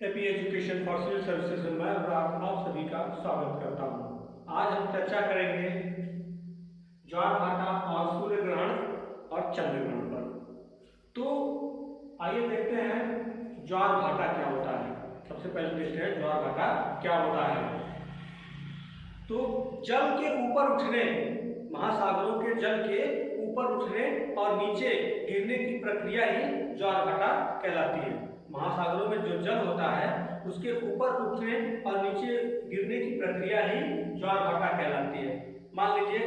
AP education for civil services में मैं आप सभी का स्वागत करता हूं। आज हम चर्चा करेंगे ज्वार भाटा और सूर्य ग्रहण और चंद्र ग्रहण पर। तो आइए देखते हैं ज्वार भाटा क्या होता है। सबसे पहले देखते हैं ज्वार भाटा क्या होता है। तो जल के ऊपर उठने, महासागरों के जल के ऊपर उठने और नीचे गिरने की प्रक्रिया ही ज्वार भाटा कहलाती है। महासागरों में जो जल होता है उसके ऊपर उठने और नीचे गिरने की प्रक्रिया ही ज्वार भाटा कहलाती है। मान लीजिए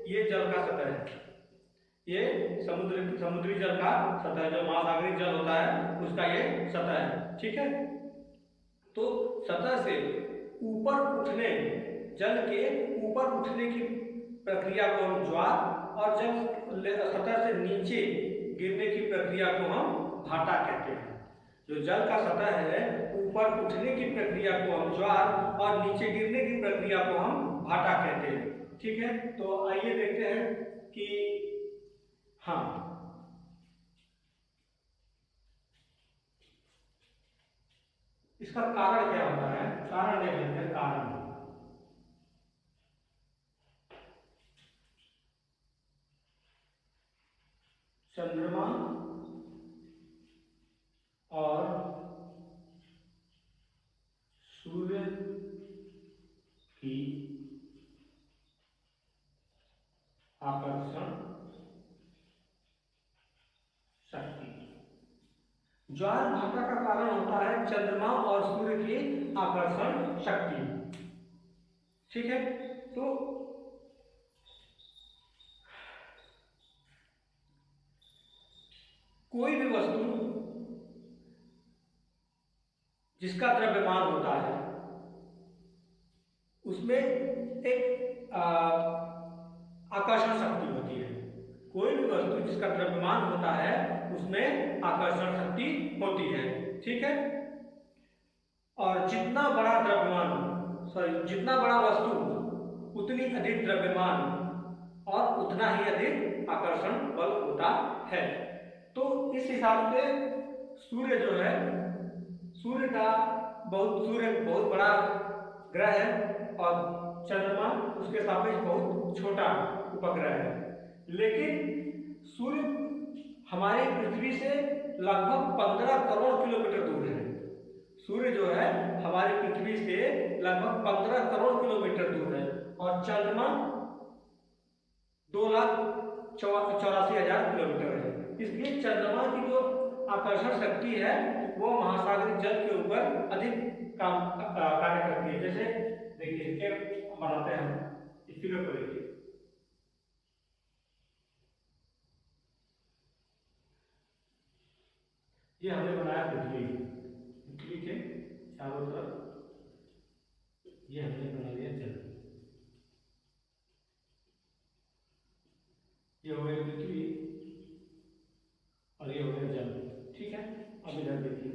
ये जल का सतह है, ये समुद्री जल का सतह, जो महासागरीय जल होता है उसका ये सतह है, ठीक है। तो सतह से ऊपर उठने, जल के ऊपर उठने की प्रक्रिया को हम ज्वार और जल सतह से नीचे गिरने की प्रक्रिया को हम भाटा कहते हैं। जो जल का सतह है ऊपर उठने की प्रक्रिया को हम ज्वार और नीचे गिरने की प्रक्रिया को हम भाटा कहते हैं, ठीक है। तो आइए देखते हैं कि हाँ, इसका कारण क्या होता है। कारण देख लेते हैं। कारण चंद्रमा और सूर्य की आकर्षण शक्ति। ज्वार भाटा का कारण होता है चंद्रमा और सूर्य की आकर्षण शक्ति, ठीक है। तो कोई भी वस्तु जिसका द्रव्यमान होता है उसमें एक आकर्षण शक्ति होती है। कोई भी वस्तु जिसका द्रव्यमान होता है उसमें आकर्षण शक्ति होती है, ठीक है। और जितना बड़ा द्रव्यमान, जितना बड़ा वस्तु उतनी अधिक द्रव्यमान और उतना ही अधिक आकर्षण बल होता है। तो इस हिसाब से सूर्य जो है, सूर्य बहुत बड़ा ग्रह है और चंद्रमा उसके सापेक्ष बहुत छोटा उपग्रह है। लेकिन सूर्य हमारी पृथ्वी से लगभग 15 करोड़ किलोमीटर दूर है। सूर्य जो है हमारी पृथ्वी से लगभग 15 करोड़ किलोमीटर दूर है और चंद्रमा 2,84,000 किलोमीटर है। इसलिए चंद्रमा की जो आकर्षण शक्ति है वो महासागरीय जल के ऊपर अधिक कार्य करती है। जैसे देखिए बनाते हैं हम इस फिगर को, देखिए ये हमने बनाया पृथ्वी के चारों तरफ ये हमने बना लिया जल। ये हो गया पृथ्वी और ये हो गया जल, ठीक है। अब इधर देखिए,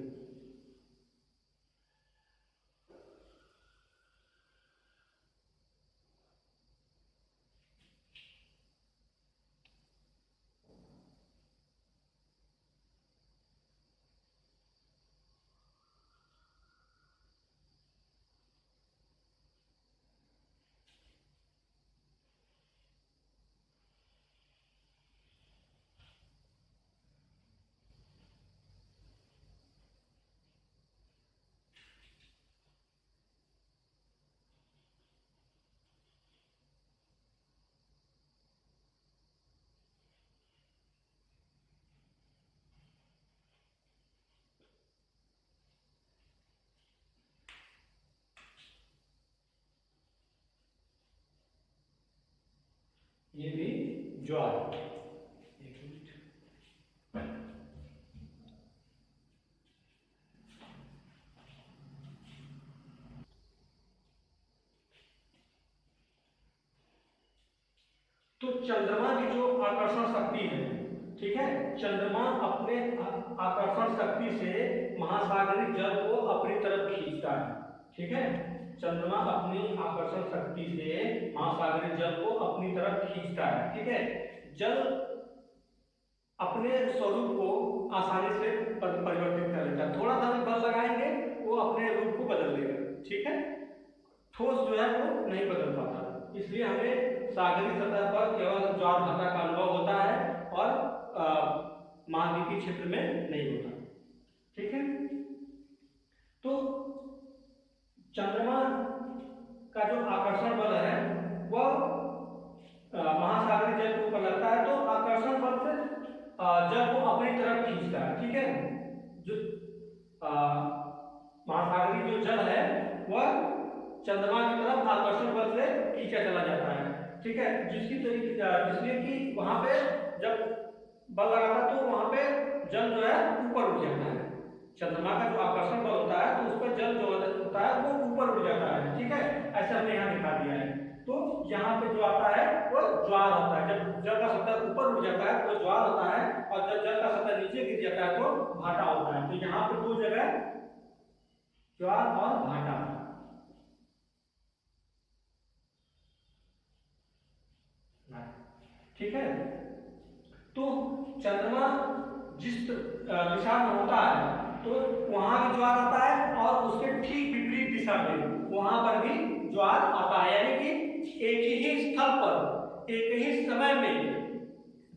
ये भी ज्वार। एक मिनट, तो चंद्रमा की जो आकर्षण शक्ति है, ठीक है, चंद्रमा अपने आकर्षण शक्ति से महासागरीय जल को अपनी तरफ खींचता है, ठीक है। चंद्रमा अपनी आकर्षण शक्ति से महासागरीय जल को अपनी तरफ खींचता है, ठीक है। जल अपने स्वरूप को आसानी से परिवर्तित कर लेता है। थोड़ा सा भी बल लगाएंगे वो अपने ठीक है, ठोस जो है वो नहीं बदल पाता, इसलिए हमें सागरीय सतह पर केवल ज्वार भाटा का अनुभव होता है और महाद्वीपीय क्षेत्र में नहीं होता। ठीक है, तो चंद्रमा का जो आकर्षण बल है वह महासागरीय जल के ऊपर लगता है, तो आकर्षण बल से जल को अपनी तरफ खींचता है। ठीक है, जो महासागरीय जो जल है वह चंद्रमा की तरफ आकर्षण बल से खींचा चला जाता है। ठीक है, जिसलिए कि वहां पे जब बल लगाता है तो वहां पे जल जो है ऊपर उठ जाता है। चंद्रमा का जो आकर्षण बल होता है तो उस पर जल जो होता है वो ऊपर उठ जाता है। ठीक है, ऐसा हमने यहाँ दिखा दिया है। तो यहाँ पे जो आता है वो ज्वार होता है। जब जल का सतह ऊपर उठ जाता है तो ज्वार होता है, और जब जल का सतह नीचे गिर जाता है तो भाटा होता है। तो यहाँ पे दो जगह ज्वार और भाटा। ठीक है, तो चंद्रमा जिस दिशा में होता है तो वहां भी ज्वार आता है, और उसके ठीक विपरीत दिशा में वहां पर भी ज्वार आता है। यानी कि एक ही स्थल पर एक ही समय में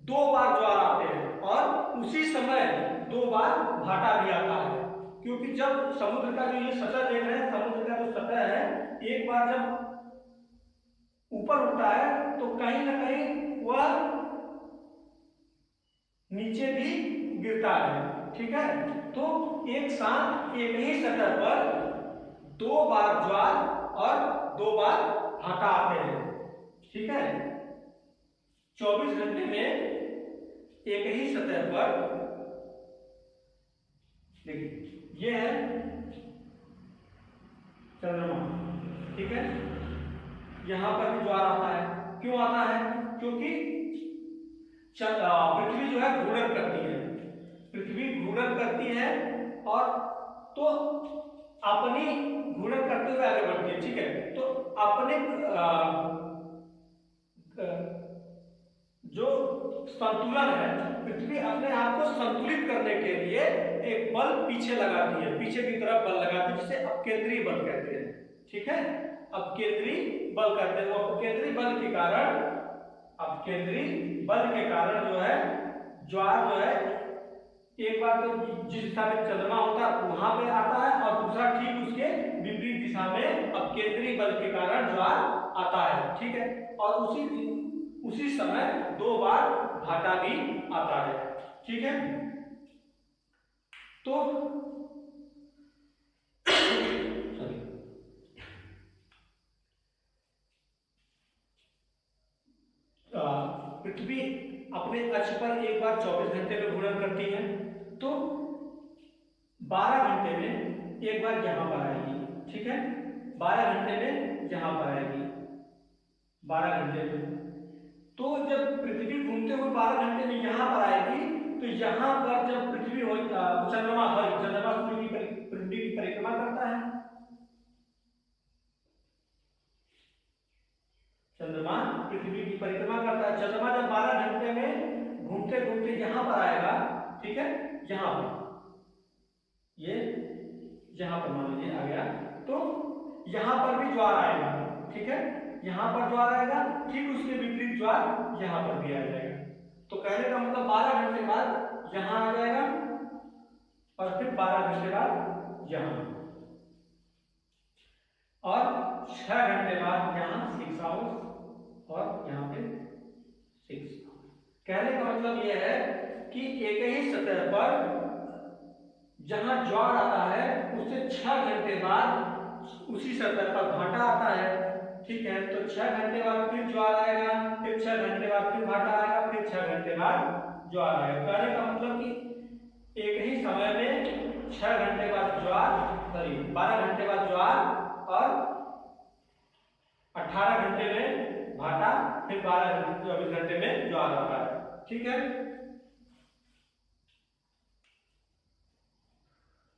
दो बार ज्वार आते हैं, और उसी समय दो बार भाटा भी आता है। क्योंकक्योंकि जब समुद्र का जो ये सतह देख रहे हैं, समुद्र का जो सतह है एक बार जब ऊपर उठता है तो कहीं ना कहीं वह नीचे भी गिरता है। ठीक है, तो एक साथ एक ही सतह पर दो बार ज्वार और दो बार भाटा आते हैं। ठीक है, 24 घंटे में एक ही सतह पर, देखिए ये है चंद्रमा। ठीक है, यहां पर भी ज्वार आता है। क्यों आता है? क्योंकि पृथ्वी जो है घूर्णन करती है, पृथ्वी घूर्णन करती है और तो अपनी घूर्णन करते हुए आगे बढ़ती है। ठीक है, तो अपने जो संतुलन है, पृथ्वी अपने आप को संतुलित करने के लिए एक बल पीछे लगाती है, पीछे की तरफ बल लगाती है, जिसे अपकेंद्रीय बल कहते हैं। ठीक है, अपकेंद्रीय बल कहते हैं। वो अपकेंद्रीय बल के कारण, अपकेंद्रीय बल के कारण जो है ज्वार जो है एक बार तो जिस दिशा में चंद्रमा होता है वहां पे आता है, और दूसरा ठीक उसके विपरीत दिशा में अपकेंद्रीय बल के कारण ज्वार आता है। ठीक है, और उसी समय दो बार भाटा भी आता है। ठीक है, तो पृथ्वी अपने अक्ष पर एक बार 24 घंटे में घूर्णन करती है, तो 12 घंटे में एक बार यहां पर आएगी। ठीक है, 12 घंटे में यहां पर आएगी, 12 घंटे में। तो जब पृथ्वी घूमते हुए 12 घंटे में यहां पर आएगी, तो यहां पर जब पृथ्वी हो चंद्रमा सूर्य की पृथ्वी की परिक्रमा करता है, चंद्रमा पृथ्वी की परिक्रमा करता है। चंद्रमा जब 12 घंटे में घूमते घूमते यहां पर आएगा, ठीक है, यहां पर, ये यहां पर मान लीजिए आ गया, तो यहां पर भी ज्वार आएगा। ठीक है, यहां पर ज्वार आएगा, ठीक उसके विपरीत ज्वार यहां पर भी आ जाएगा। तो कहने का मतलब 12 घंटे बाद यहां आ जाएगा, और फिर 12 घंटे बाद यहां, और 6 घंटे बाद यहां 6 आवर्स, और यहां पे 6। कहने का मतलब यह है कि एक ही सतह पर जहां ज्वार आता है उससे 6 घंटे बाद उसी सतह पर भाटा आता है। ठीक है, तो 6 घंटे बाद फिर ज्वार आएगा, फिर 6 घंटे बाद फिर भाटा आएगा, फिर 6 घंटे बाद ज्वार आएगा। कहने का मतलब कि एक ही समय में 6 घंटे बाद ज्वार, 12 घंटे बाद ज्वार, और 18 घंटे में भाटा, फिर 24 घंटे में ज्वार आता है। ठीक है,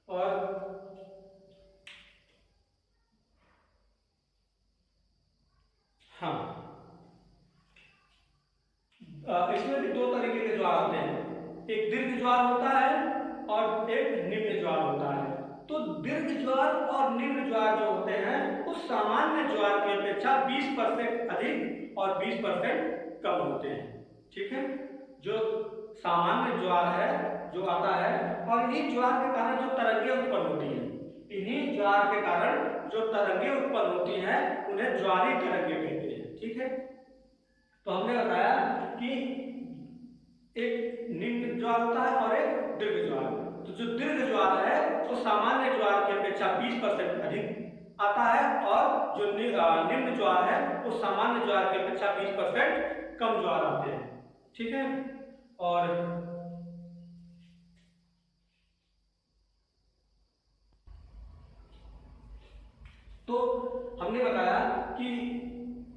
और हाँ, इसमें भी 2 तरीके के ज्वार आते हैं। एक दीर्घ ज्वार होता है और एक निम्न ज्वार होता है। तो दीर्घ ज्वार और निम्न ज्वार जो होते हैं उस सामान्य ज्वार की अपेक्षा 20% अधिक और 20% कम होते हैं। ठीक है, जो सामान्य ज्वार है जो आता है, और इन्हीं ज्वार के कारण जो तरंगें उत्पन्न होती हैं, इन्हीं ज्वार के कारण जो तरंगें उत्पन्न होती हैं उन्हें ज्वारीय तरंगें कहते हैं। ठीक है, तो हमने बताया कि एक निम्न ज्वार होता है और एक दीर्घ ज्वार। तो जो दीर्घ ज्वार है वो सामान्य ज्वार की अपेक्षा 20% अधिक आता है, और जो निम्न ज्वार है वो सामान्य ज्वार की अपेक्षा 20% कम ज्वार आते हैं। ठीक है, और तो हमने बताया कि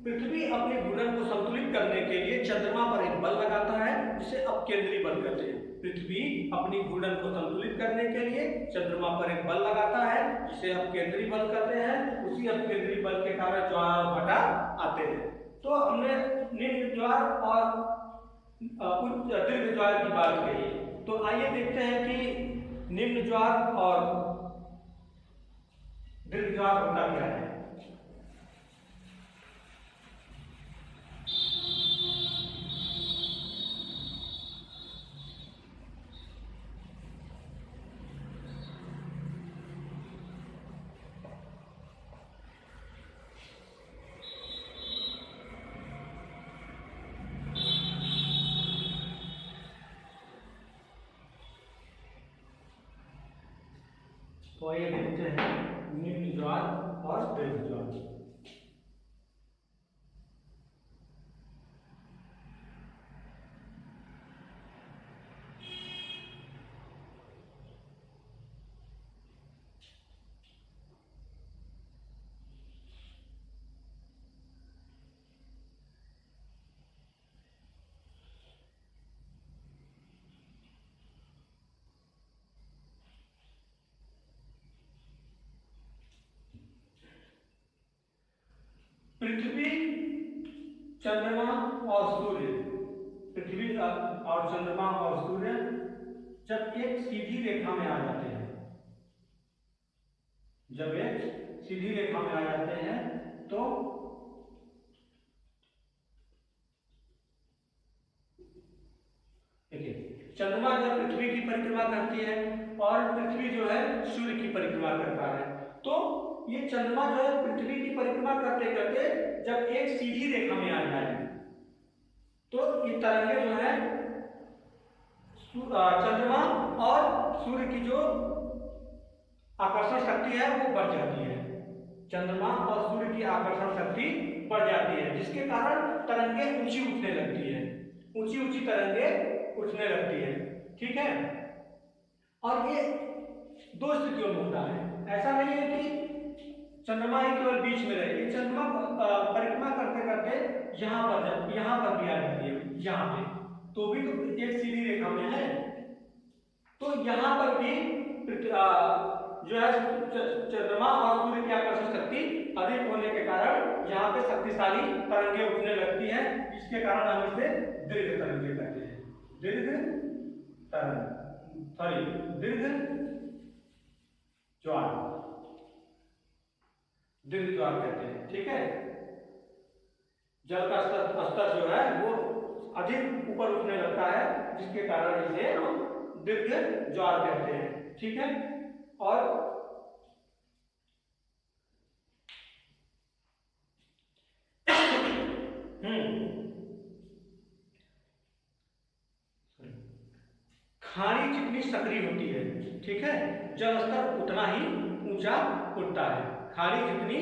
पृथ्वी अपने घूर्णन को संतुलित करने के लिए चंद्रमा पर एक बल लगाता है जिसे अपकेंद्री बल कहते हैं। पृथ्वी अपनी घूर्णन को संतुलित करने के लिए चंद्रमा पर एक बल लगाता है जिसे अपकेंद्री बल कहते हैं। उसी अपकेंद्री बल के कारण ज्वार और भाटा आते हैं। तो हमने निम्न ज्वार और उच्च दीर्घ ज्वार की बात कही। तो आइए देखते हैं कि निम्न ज्वार और दीर्घ ज्वार होता क्या है। तो ये देखते हैं निम्न ज्वार और दीर्घ ज्वार। पृथ्वी, चंद्रमा और सूर्य, पृथ्वी और चंद्रमा और सूर्य जब एक सीधी रेखा में आ जाते हैं, जब एक सीधी रेखा में आ जाते हैं तो देखिए, चंद्रमा जब पृथ्वी की परिक्रमा करती है और पृथ्वी जो है सूर्य की परिक्रमा करता है, तो ये चंद्रमा जो है पृथ्वी की परिक्रमा करते करते जब एक सीधी रेखा में आ जाए तो ये तरंगे जो है चंद्रमा और सूर्य की जो आकर्षण शक्ति है वो बढ़ जाती है। चंद्रमा और सूर्य की आकर्षण शक्ति बढ़ जाती है, जिसके कारण तरंगे ऊंची उठने लगती है, ऊंची ऊंची तरंगे उठने लगती है। ठीक है, और ये दो स्थितियों में होता है। ऐसा नहीं है कि चंद्रमा ही केवल बीच में रहे, चंद्रमा परिक्रमा करते करते यहाँ पर भी आ जाती है, यहाँ पे तो भी तो एक सीधी रेखा में है। तो यहाँ पर भी जो है चंद्रमा और सूर्य की आकर्षण शक्ति अधिक होने के कारण यहाँ पे शक्तिशाली तरंगे उठने लगती हैं, जिसके कारण हम इसे दीर्घ तरंगे कहते हैं। दीर्घ तरंग, सॉरी, दीर्घ ज्वार, दीर्घ ज्वार कहते हैं। ठीक है, जल का स्तर जो है वो अधिक ऊपर उठने लगता है, जिसके कारण इसे हम दीर्घ ज्वार कहते हैं। ठीक है, और खाड़ी जितनी सक्रिय होती है, ठीक है, जल स्तर उतना ही ऊंचा उठता है। खाड़ी जितनी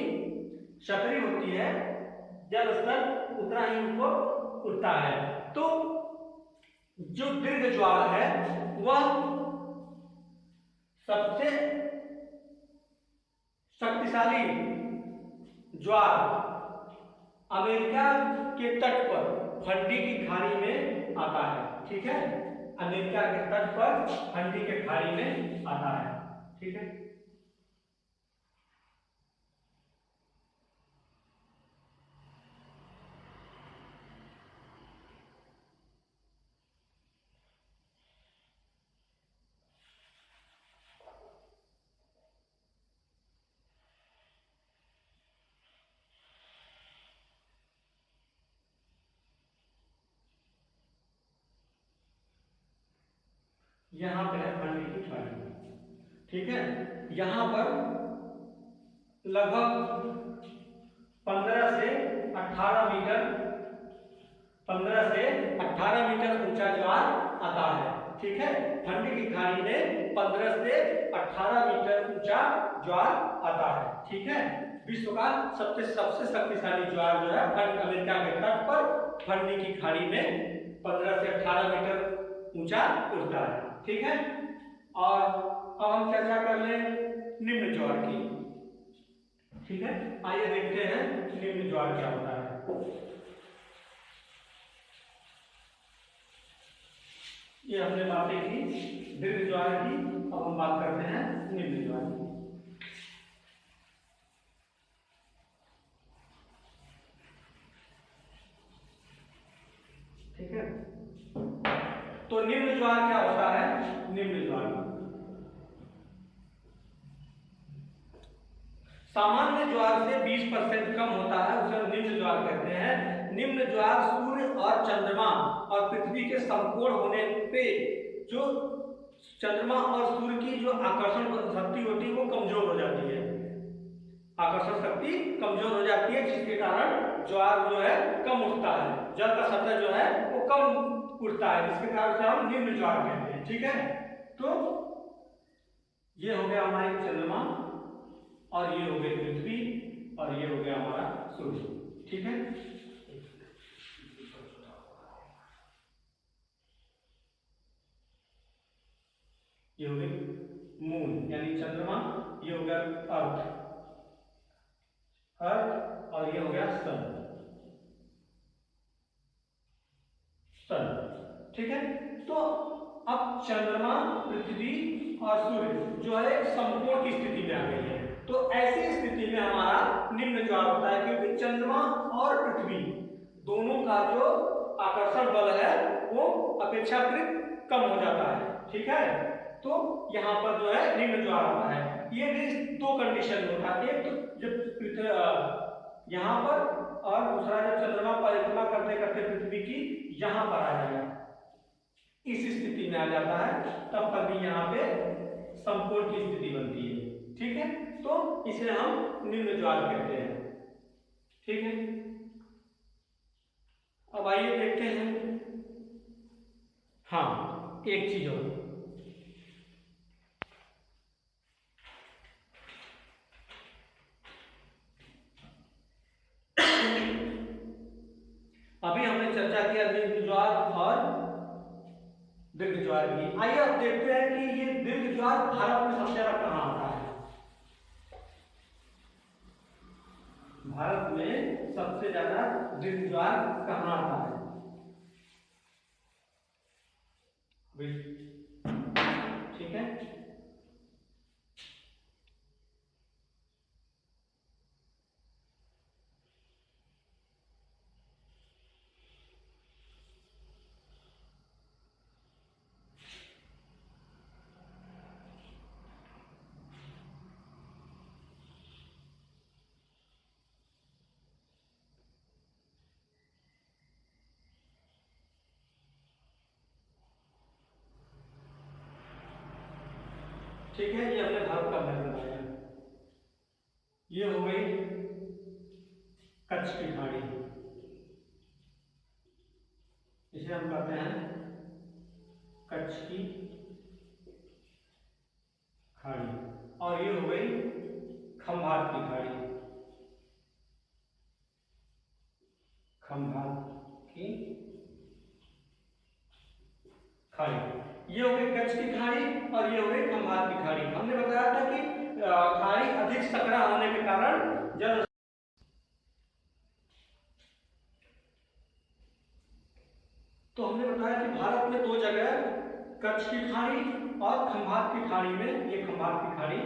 सक्रिय होती है जल स्तर उतना ही ऊपर उठता है। तो जो दीर्घ ज्वार है वह सबसे शक्तिशाली ज्वार अमेरिका के तट पर फंडी की खाड़ी में आता है। ठीक है, अमेरिका के तट पर फंडी के खाड़ी में आता है। ठीक है, यहाँ पे है फंडी की खाड़ी, ठीक है। यहाँ पर लगभग 15 से 18 मीटर 15 से 18 मीटर ऊंचा ज्वार आता है, ठीक है। फंडी की खाड़ी में 15 से 18 मीटर ऊंचा ज्वार आता है, ठीक है। विश्व का सबसे शक्तिशाली ज्वार जो है अमेरिका के तट पर फंडी की खाड़ी में 15 से 18 मीटर ऊंचा उठता है, ठीक है। और अब हम चर्चा कर लें निम्न ज्वार की, ठीक है। आइए देखते हैं निम्न ज्वार क्या होता है। ये हमने बातें की दीर्घ ज्वार की, अब हम बात करते हैं निम्न ज्वार की। ठीक है, तो निम्न ज्वार क्या होता है? निम्न ज्वार सामान्य ज्वार से 20% कम होता है, उसे निम्न ज्वार कहते हैं। निम्न ज्वार सूर्य और चंद्रमा और पृथ्वी के समकोण होने पे जो चंद्रमा और सूर्य की जो आकर्षण शक्ति होती है वो कमजोर हो जाती है, आकर्षण शक्ति कमजोर हो जाती है, जिसके कारण ज्वार जो है कम उठता है, जल का सतह जो है वो कम उठता है, जिसके कारण से हम निम्न ज्वार कहते हैं, ठीक है। तो ये हो गया हमारे चंद्रमा और ये हो गई पृथ्वी और ये हो गया हमारा सूर्य, ठीक है। ये हो गई मून यानी चंद्रमा, ये हो गया अर्थ और ये हो गया सन, ठीक है। तो अब चंद्रमा, पृथ्वी और सूर्य जो है समकोण की स्थिति में आ गई है, तो ऐसी स्थिति में हमारा निम्न ज्वार होता है, क्योंकि चंद्रमा और पृथ्वी दोनों का जो आकर्षण बल है वो अपेक्षाकृत कम हो जाता है, ठीक है। तो यहाँ पर जो है निम्न ज्वार होता है। ये भी दो कंडीशन होता है, एक तो जब यहाँ पर और दूसरा जब चंद्रमा परिक्रमा करते करते पृथ्वी की यहाँ पर आ जाएगा, इस स्थिति में आ जाता है, तब कभी यहाँ पे समकोण की स्थिति बनती है, ठीक है। तो इसे हम निम्न ज्वार कहते हैं, ठीक है। अब आइए देखते हैं, हाँ एक चीज और, अभी हमने चर्चा किया दीर्घ ज्वार और दीर्घ ज्वार की। आइए अब देखते हैं कि ये दीर्घ ज्वार भारत में सबसे ज्यादा कहां आता है। भारत में सबसे ज्यादा दीर्घ ज्वार कहां आता है? ठीक है, ठीक है। ये हमने भारत का मैप बनाया, ये हो गई कच्छ की खाड़ी, इसे हम कहते हैं कच्छ की खाड़ी, और ये हो गई खंभात की खाड़ी, खंभात की खाड़ी, ये हो गई कच्छ की खाड़ी और ये हो गई खंभात की खाड़ी। हमने बताया था कि खाड़ी अधिक सकरा होने के कारण जल, तो हमने बताया कि भारत में दो जगह कच्छ की खाड़ी और खंभात की खाड़ी में, ये खंभात की खाड़ी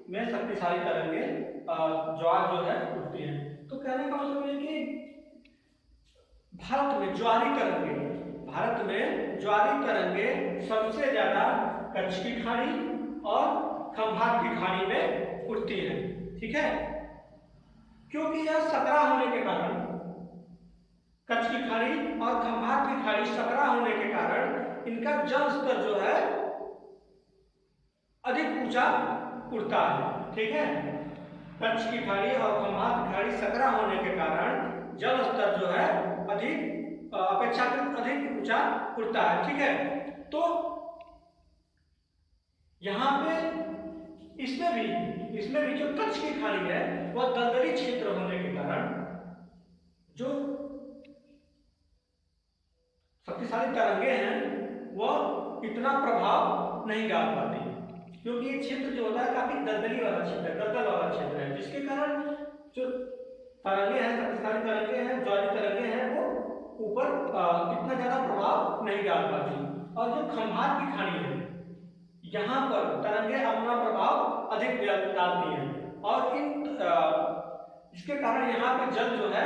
में शक्तिशाली तरंगे ज्वार जो है उठती है। तो कहने का मतलब ये कि भारत में ज्वारी तरंगे, भारत में ज्वारी तरंगे सबसे ज्यादा कच्छ की खाड़ी और खंभात की खाड़ी में उठती है, ठीक है। क्योंकि यह सकरा होने के कारण, कच्छ की खाड़ी और खंभात की खाड़ी सकरा होने के कारण इनका जल स्तर जो है अधिक ऊंचा उड़ता है। ठीक है, कच्छ की खाड़ी और खम्भात की खाड़ी सकरा होने के कारण जल स्तर जो है अधिक अपेक्षाकृत अधिक ऊंचा उड़ता है। ठीक है, तो यहाँ पे इसमें भी जो कच्छ की खाड़ी है वह दलदली क्षेत्र होने के कारण जो शक्तिशाली तरंगे हैं वह इतना प्रभाव नहीं डाल पाती, क्योंकि ये क्षेत्र जो होता है काफी दलदली वाला क्षेत्र है, दलदल वाला क्षेत्र है, जिसके कारण जो तरंगे हैं, शक्तिशाली तरंगे हैं, ज्वारीय तरंगे हैं, वो ऊपर इतना ज्यादा प्रभाव नहीं डाल पाती। और जो खम्भात की खाड़ी है यहाँ पर तरंगे अपना प्रभाव अधिक डालती हैं और इसके कारण यहाँ पे जल जो है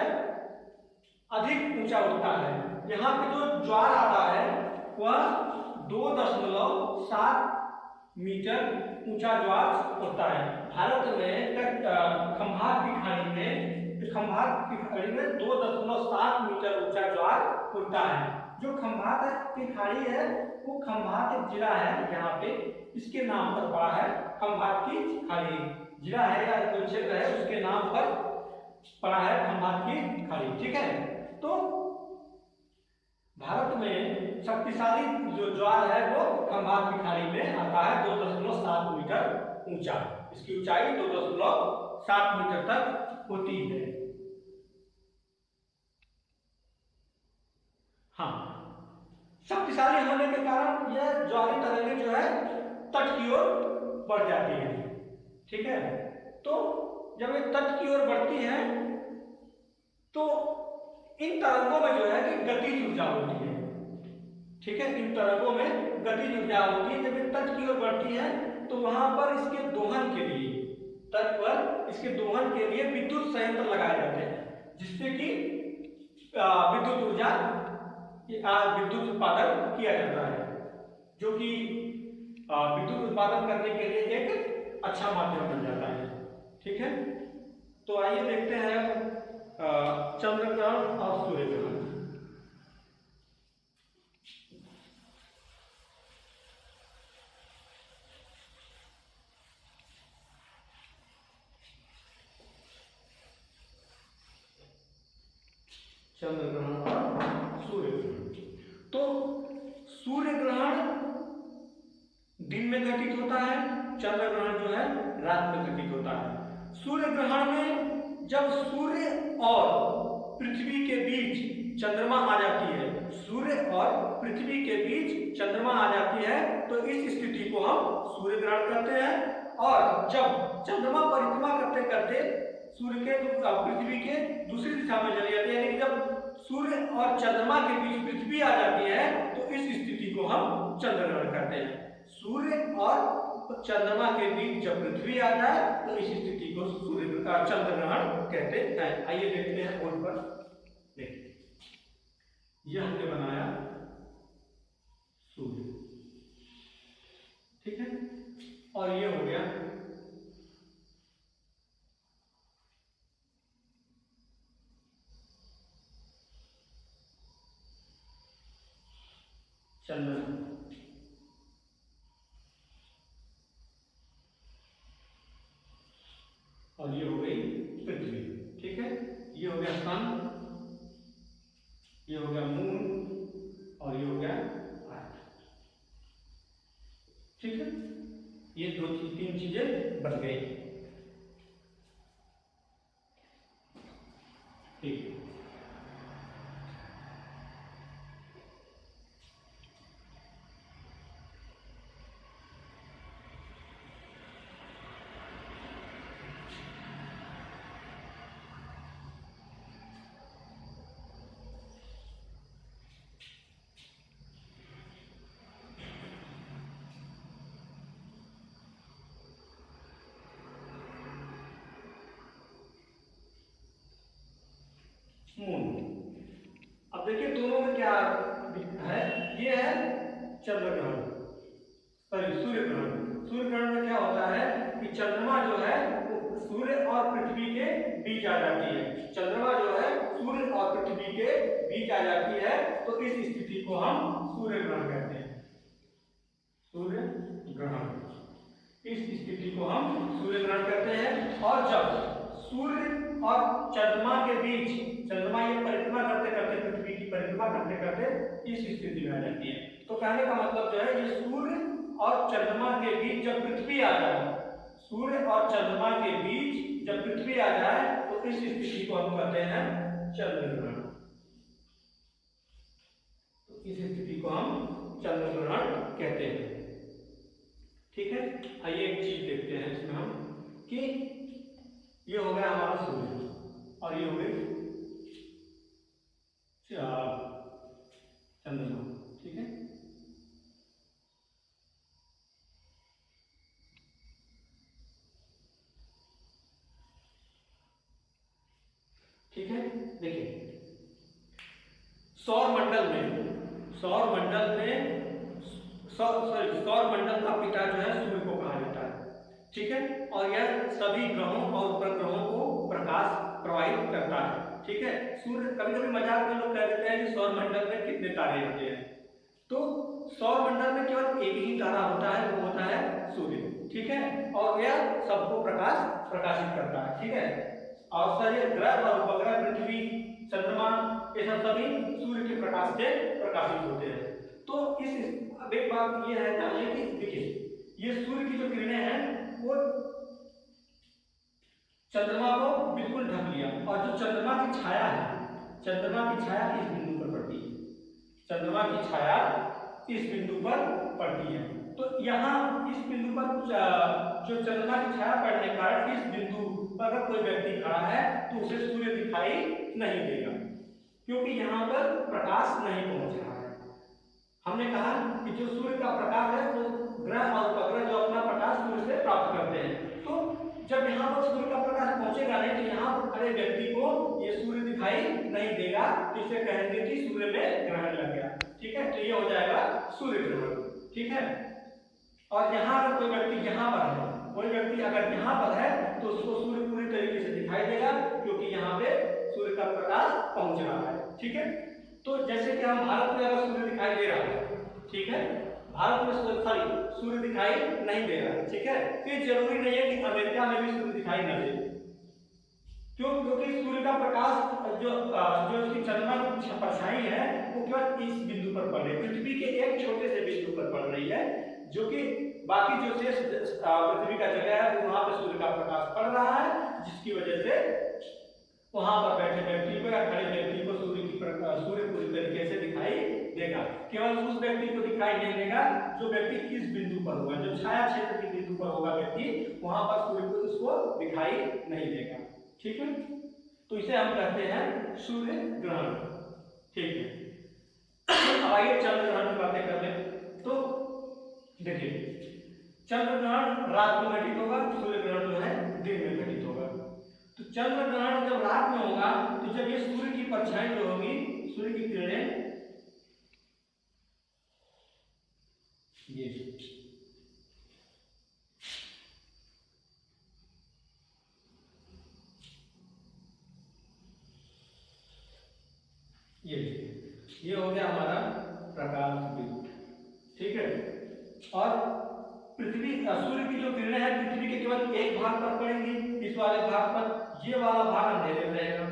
अधिक ऊंचा उठता है। यहाँ पे जो ज्वार आता है वह 2.7 मीटर ऊंचा ज्वार होता है। भारत में खम्भात की खाड़ी में 2.7 मीटर ऊंचा ज्वार उठता है। जो खम्भात की खाड़ी है वो खम्भात एक जिला है, यहाँ पे इसके नाम पर पड़ा है खम्भात की खाड़ी, जिला है या कोई क्षेत्र है उसके नाम पर पड़ा है खम्भात की खाड़ी। ठीक है, तो भारत में शक्तिशाली जो ज्वार है वो खम्भात की खाड़ी में आता है 2.7 मीटर ऊंचा, इसकी ऊंचाई 2.7 मीटर तक होती है। हाँ, शक्तिशाली होने के कारण यह ज्वारीय तरंगे जो है तट की ओर बढ़ जाती है। ठीक है, तो जब ये तट की ओर बढ़ती है तो इन तरंगों में जो है कि गतिज ऊर्जा होती है। ठीक है, इन तरंगों में गतिज ऊर्जा होती है। जब ये तट की ओर बढ़ती है तो वहां पर इसके दोहन के लिए, तट पर इसके दोहन के लिए विद्युत संयंत्र लगाए जाते हैं, जिससे कि विद्युत ऊर्जा विद्युत उत्पादन किया जाता है, जो कि विद्युत उत्पादन करने के लिए एक अच्छा माध्यम बन जाता है। ठीक है, तो आइए देखते हैं चंद्र ग्रहण और सूर्य ग्रहण। चंद्र ग्रहण और सूर्य ग्रहण। तो सूर्य ग्रहण दिन में घटित होता है, चंद्र ग्रहण जो है रात में घटित होता है। सूर्य ग्रहण में जब सूर्य और पृथ्वी के बीच चंद्रमा आ जाती है, सूर्य और पृथ्वी के बीच चंद्रमा आ जाती है, तो इस स्थिति को हम सूर्य ग्रहण कहते हैं। और जब चंद्रमा परिक्रमा करते करते सूर्य के पृथ्वी के दूसरी दिशा में चली जाती है, यानी जब सूर्य और चंद्रमा के बीच पृथ्वी आ जाती है, तो इस स्थिति को हम चंद्र ग्रहण कहते हैं। सूर्य और चंद्रमा के बीच जब पृथ्वी आ जाए तो इस स्थिति को चंद्र ग्रहण कहते हैं। आइए देखते हैं बोर्ड पर। देखिए, यह हमने बनाया सूर्य, ठीक है, और ये हो गया चंद्रमा, और ये हो गई पृथ्वी। ठीक है, ये हो गया सन, ये हो गया मून, और ये हो गया अर्थ। ठीक है, ये तीन चीजें बन गई। ठीक है, मून। अब देखिए दोनों में क्या है, ये है चंद्र ग्रहण, सॉरी सूर्य ग्रहण। सूर्य ग्रहण में क्या होता है कि चंद्रमा जो है सूर्य और पृथ्वी के बीच आ जाती है, चंद्रमा जो है सूर्य और पृथ्वी के बीच आ जाती है, तो इस स्थिति को हम सूर्य ग्रहण कहते हैं, सूर्य ग्रहण। इस स्थिति को हम सूर्य ग्रहण कहते हैं। और जब सूर्य और चंद्रमा के बीच, चंद्रमा ये परिक्रमा करते करते, पृथ्वी की परिक्रमा करते करते इस स्थिति में आ जाती है। तो कहने का मतलब जो है, ये सूर्य और चंद्रमा के बीच जब पृथ्वी आ जाए, सूर्य और चंद्रमा के बीच जब पृथ्वी आ जाए तो इस स्थिति को हम कहते हैं चंद्र ग्रहण। तो इस स्थिति को हम चंद्र ग्रहण कहते हैं। ठीक है, आइए एक चीज देखते हैं इसमें हम कि ये हो गया हमारा सूर्य और ये हो गई चंद्रमा। ठीक है, ठीक है, देखिए सौर मंडल का पिता जो है सूर्य को कहा जाता है। ठीक है, और यह सभी ग्रहों और उपग्रहों को प्रकाश प्रवाहित करता है। ठीक है, सूर्य, कभी कभी मजाक में लोग कह देते हैं कि सौर मंडल में कितने तारे होते हैं, तो सौर मंडल में केवल एक ही तारा होता है, वो होता है सूर्य। ठीक है, और यह सबको प्रकाशित करता है। ठीक है, और सारे ग्रह और उपग्रह, पृथ्वी, चंद्रमा, ये सब सभी सूर्य के प्रकाश से प्रकाशित होते हैं। तो इस अब एक बात ये है जानिए कि देखिए ये सूर्य की जो किरणें हैं वो चंद्रमा को बिल्कुल ढक लिया, और जो चंद्रमा की छाया है, चंद्रमा की छाया इस बिंदु पर पड़ती है, चंद्रमा की छाया इस बिंदु पर पड़ती है। तो यहाँ इस बिंदु पर जो चंद्रमा की छाया पड़ने के कारण इस बिंदु पर अगर कोई व्यक्ति खड़ा है तो उसे सूर्य दिखाई नहीं देगा, क्योंकि यहाँ पर प्रकाश नहीं पहुंच रहा है। हमने कहा कि जो सूर्य का प्रकाश है वो ग्रह और उपग्रह जो अपना प्रकाश सूर्य से प्राप्त करते हैं, तो जब यहाँ पर सूर्य का प्रकाश पहुंचेगा नहीं तो यहाँ पर खड़े व्यक्ति को ये सूर्य दिखाई नहीं देगा, तो इसे कहेंगे कि सूर्य में ग्रहण लग गया। ठीक है, तो ये हो जाएगा सूर्य ग्रहण। ठीक है, और यहाँ अगर कोई व्यक्ति यहाँ पर है, कोई व्यक्ति अगर यहाँ पर है तो उसको सूर्य पूरी तरीके से दिखाई देगा, क्योंकि यहाँ पे सूर्य का प्रकाश पहुंच रहा है। ठीक है, तो जैसे कि हम भारत में अगर सूर्य दिखाई दे रहा है, ठीक है, भारत में सूर्य दिखाई नहीं दे रहा है। ठीक है, तो ये जरूरी नहीं है कि अमेरिका में भी सूर्य दिखाई न दे, क्योंकि सूर्य का प्रकाश जो इसकी चंद्रमा की परछाई है वो केवल इस बिंदु पर पड़ रही है, पृथ्वी के एक छोटे से बिंदु पर पड़ रही है, जो कि बाकी जो शेष पृथ्वी का जगह है वहां पर सूर्य का प्रकाश पड़ रहा है, जिसकी वजह से वहां पर बैठे व्यक्ति को या खड़े व्यक्ति को सूर्य पूरी तरीके से दिखाई देगा। केवल उस व्यक्ति को दिखाई नहीं देगा जो व्यक्ति इस बिंदु पर होगा, जो छाया क्षेत्र के बिंदु पर होगा व्यक्ति, वहां पर सूर्य को उसको दिखाई नहीं देगा। ठीक है, तो इसे हम कहते हैं सूर्य ग्रहण। ठीक है, अब आइए चंद्र ग्रहण की बातें कर लें। तो देखिए चंद्र ग्रहण रात में घटित होगा, सूर्य ग्रहण जो है दिन में घटित होगा। तो चंद्र ग्रहण जब रात में होगा तो जब ये सूर्य की परछाई जो होगी, सूर्य की किरणें ये हो गया हमारा प्रकाश बिंदु। ठीक है, और पृथ्वी सूर्य की जो किरणें हैं पृथ्वी के केवल एक भाग पर पड़ेंगी, इस वाले भाग पर, ये वाला भाग अंधेरे में रहेगा,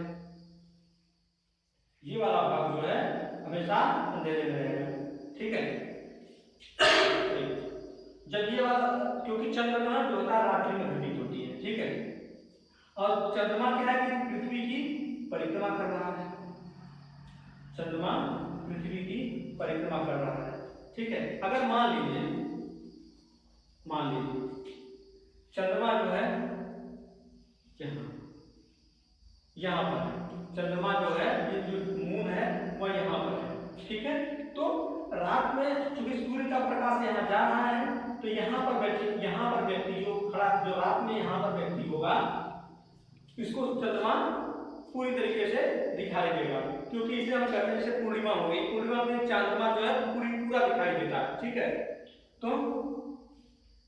ये वाला भाग जो है हमेशा अंधेरे में रहेगा। ठीक है, जब ये वाला, क्योंकि चंद्रमा जो होता है रात्रि में घटित होती है। ठीक है, और चंद्रमा क्या है कि पृथ्वी की परिक्रमा कर रहा है, चंद्रमा पृथ्वी की परिक्रमा कर रहा है। ठीक है, अगर मान लीजिए चंद्रमा जो है यहाँ पर है, चंद्रमा जो है ये जो मून है वह यहाँ पर है। ठीक है, तो रात में चूंकि सूर्य का प्रकाश यहाँ जा रहा है तो यहाँ पर व्यक्ति जो खड़ा, जो रात में यहाँ पर व्यक्ति होगा, इसको चंद्रमा पूरी तरीके से दिखाई देगा, क्योंकि इसे हम कहते हैं जैसे पूर्णिमा हो गई, पूर्णिमा में चंद्रमा जो है पूरा दिखाई देता है। ठीक है, तो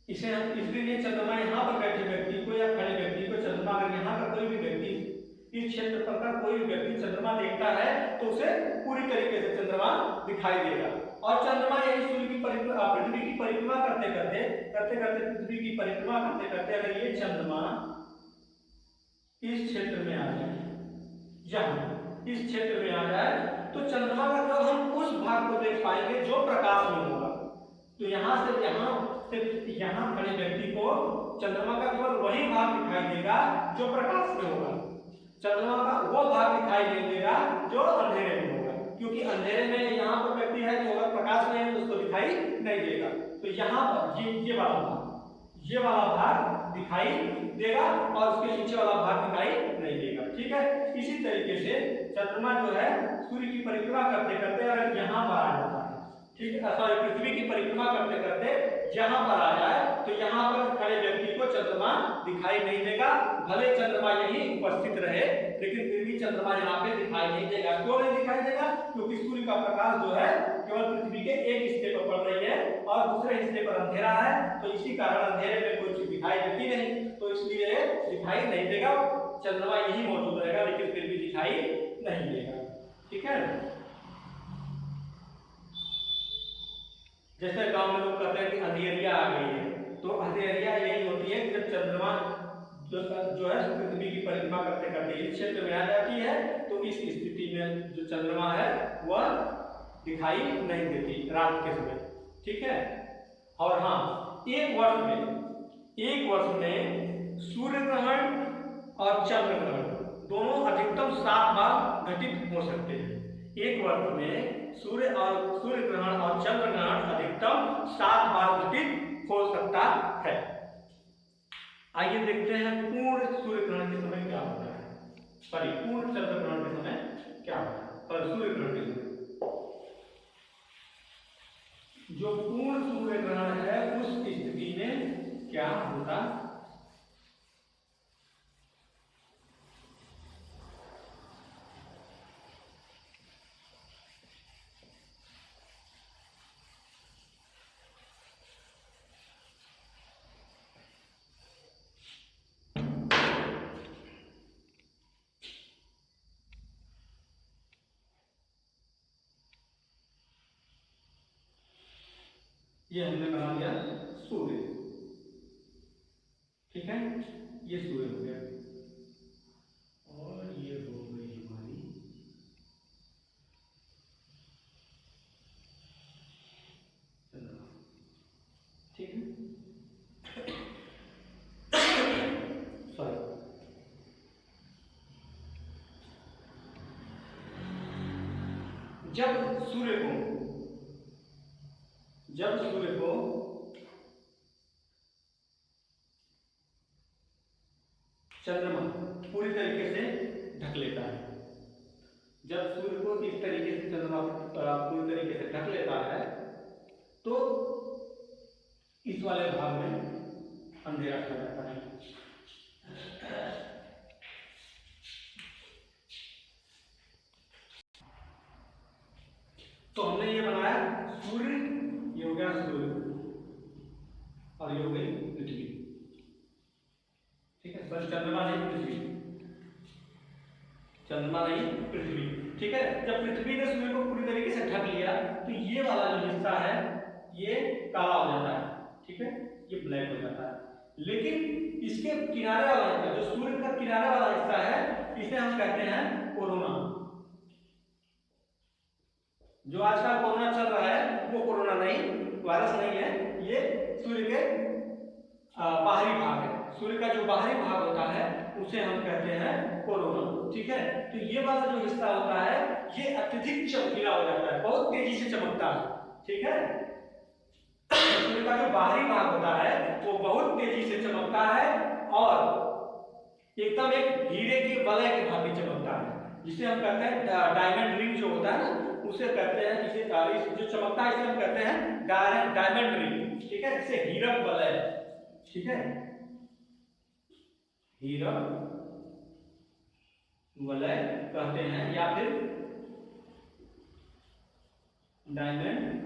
इसे हम इसलिए चंद्रमा यहाँ पर बैठे व्यक्ति को या खड़े व्यक्ति को चंद्रमा, अगर यहाँ का कोई भी व्यक्ति इस क्षेत्र पर का कोई भी व्यक्ति चंद्रमा देखता है तो उसे पूरी तरीके से चंद्रमा दिखाई देगा। और चंद्रमा यही सूर्य की पृथ्वी की परिक्रमा करते करते पृथ्वी की परिक्रमा करते करते अगर ये चंद्रमा इस क्षेत्र में आ जाए, यहाँ इस क्षेत्र में आ जाए, तो चंद्रमा का जब हम उस भाग को देख पाएंगे जो प्रकाश में होगा, तो यहाँ से यहाँ खड़े व्यक्ति को चंद्रमा का केवल वही भाग दिखाई देगा जो प्रकाश में होगा, चंद्रमा का वो भाग दिखाई नहीं देगा जो अंधेरे में होगा, क्योंकि अंधेरे में यहाँ पर व्यक्ति है तो अगर प्रकाश में है तो उसको दिखाई नहीं देगा। तो यहाँ पर ये वाला भाग दिखाई देगा और उसके नीचे वाला भाग दिखाई नहीं देगा। ठीक है, इसी तरीके से चंद्रमा जो है सूर्य की परिक्रमा करते करते अगर यहाँ पर आ जाता है, ठीक है, सॉरी, पृथ्वी की परिक्रमा करते करते यहाँ पर आ जाए, तो यहाँ पर खड़े व्यक्ति को चंद्रमा दिखाई नहीं देगा, भले चंद्रमा यही उपस्थित रहे लेकिन फिर भी चंद्रमा यहाँ पे दिखाई नहीं देगा। क्यों नहीं दिखाई देगा? क्योंकि सूर्य का प्रकाश जो है केवल पृथ्वी के एक हिस्से पर पड़ रही है और दूसरे हिस्से पर अंधेरा है, तो इसी कारण अंधेरे में कोई चीज दिखाई देती नहीं, तो इसलिए दिखाई नहीं देगा, चंद्रमा यही मौजूद रहेगा लेकिन फिर भी दिखाई नहीं देगा। ठीक है, जैसे गांव में लोग कहते हैं कि अंधेरिया आ गई है, तो अंधेरिया यही होती है जब चंद्रमा जो है पृथ्वी की परिक्रमा करते करते इस क्षेत्र में आ जाती है, तो इस स्थिति में जो चंद्रमा है वह दिखाई नहीं देती रात के समय। ठीक है, और हाँ, एक वर्ष में सूर्य ग्रहण और चंद्र ग्रहण दोनों अधिकतम 7 बार घटित हो सकते हैं। एक वर्ष में सूर्य ग्रहण और चंद्र ग्रहण अधिकतम 7 बार घटित हो सकता है। आइए देखते हैं पूर्ण सूर्य ग्रहण के समय क्या होता है, परिपूर्ण चंद्र ग्रहण के समय क्या होता है, और सूर्य ग्रहण के समय जो पूर्ण सूर्य ग्रहण है उस स्थिति में क्या होता है। ये हमने बना लिया सूर्य। ठीक है, ये सूर्य हो गया और ये हो गई हमारी चंद्रमा। ठीक है, सॉरी, जब सूर्य को चंद्रमा पूरी तरीके से ढक लेता है, जब सूर्य को इस तरीके से चंद्रमा पूरी तरीके से ढक लेता है, तो इस वाले भाग में अंधेरा छा जाता है। तो हमने ये बनाया सूर्य, ये हो गया सूर्य और ये हो गई पृथ्वी। ठीक है, बस चंद्रमा नहीं पृथ्वी, चंद्रमा नहीं पृथ्वी। ठीक है, जब पृथ्वी ने सूर्य को पूरी तरीके से ढक लिया तो ये वाला जो हिस्सा है ये काला हो जाता है। ठीक है, ये ब्लैक हो जाता है, लेकिन इसके किनारे वाला हिस्सा, जो सूर्य का किनारे वाला हिस्सा है, इसे हम कहते हैं कोरोना। जो आजकल कोरोना चल रहा है वो कोरोना नहीं, वायरस नहीं है, ये सूर्य के बाहरी भाग है। सूर्य का जो बाहरी भाग होता है उसे हम कहते हैं कोरोना। ठीक है, तो ये वाला जो हिस्सा होता है ये अत्यधिक चमकीला हो जाता है, बहुत तेजी से चमकता है। ठीक है, सूर्य का जो बाहरी भाग होता है वो बहुत तेजी से चमकता है और एकदम एक हीरे के वलय के भांति चमकता है, जिसे हम कहते हैं डायमंड रिंग जो होता है ना, उसे कहते हैं, जिसे जो चमकता है इसे हम कहते हैं डायमंड रिंग। ठीक है, जिसे हीरक वलय, ठीक है, हीरक वलय कहते हैं या फिर डायमंड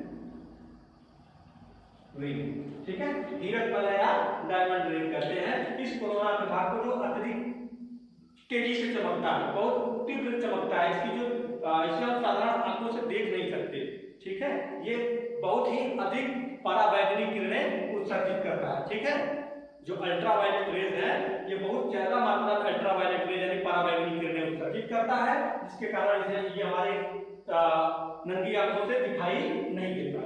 रिंग। ठीक है, हीरक वलय या डायमंड रिंग कहते हैं इस कोरोना के भाग को जो अत्यधिक तेजी से चमकता है, बहुत तीव्र चमकता है, इसकी जो इसे हम साधारण आंखों से देख नहीं सकते। ठीक है, ये बहुत ही अधिक पराबैंगनी किरणें उत्सर्जित करता है। ठीक है, जो अल्ट्रावायलेट रेज है ये बहुत ज्यादा मात्रा में अल्ट्रावायलेट रेज यानी पराबैंगनी किरणें उत्सर्जित करता है, जिसके कारण इसे ये हमारे नंगी आंखों से दिखाई नहीं देता।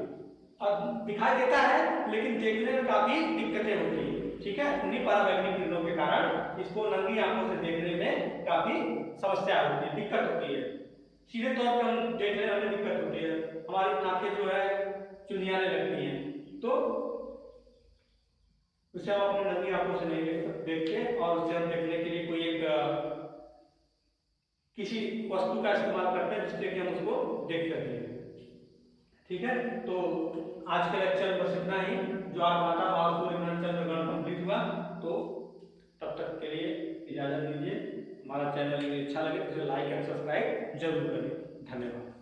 अब दिखाई देता है लेकिन देखने में काफी दिक्कतें होती है। ठीक है, उन्हीं पराबैंगनी किरणों के कारण इसको नंगी आंखों से देखने में काफी समस्या होती है, दिक्कत होती है। सीधे तौर पर हम देखने में दिक्कत होती है, हमारी आंखें जो है चुनियाने लगती हैं, तो उसे हम अपनी नंगी आंखों से नहीं देखते और उसे हम देखने के लिए कोई एक किसी वस्तु का इस्तेमाल करते हैं जिससे कि हम उसको देख सकें। ठीक है, तो आज के लेक्चर में बस इतना ही। ज्वार भाटा और सूर्य ग्रहण चंद्र ग्रहण कंप्लीट हुआ, तो तब तक के लिए इजाजत दीजिए। हमारा चैनल यदि अच्छा लगे तो इसे लाइक एंड सब्सक्राइब जरूर करें। धन्यवाद।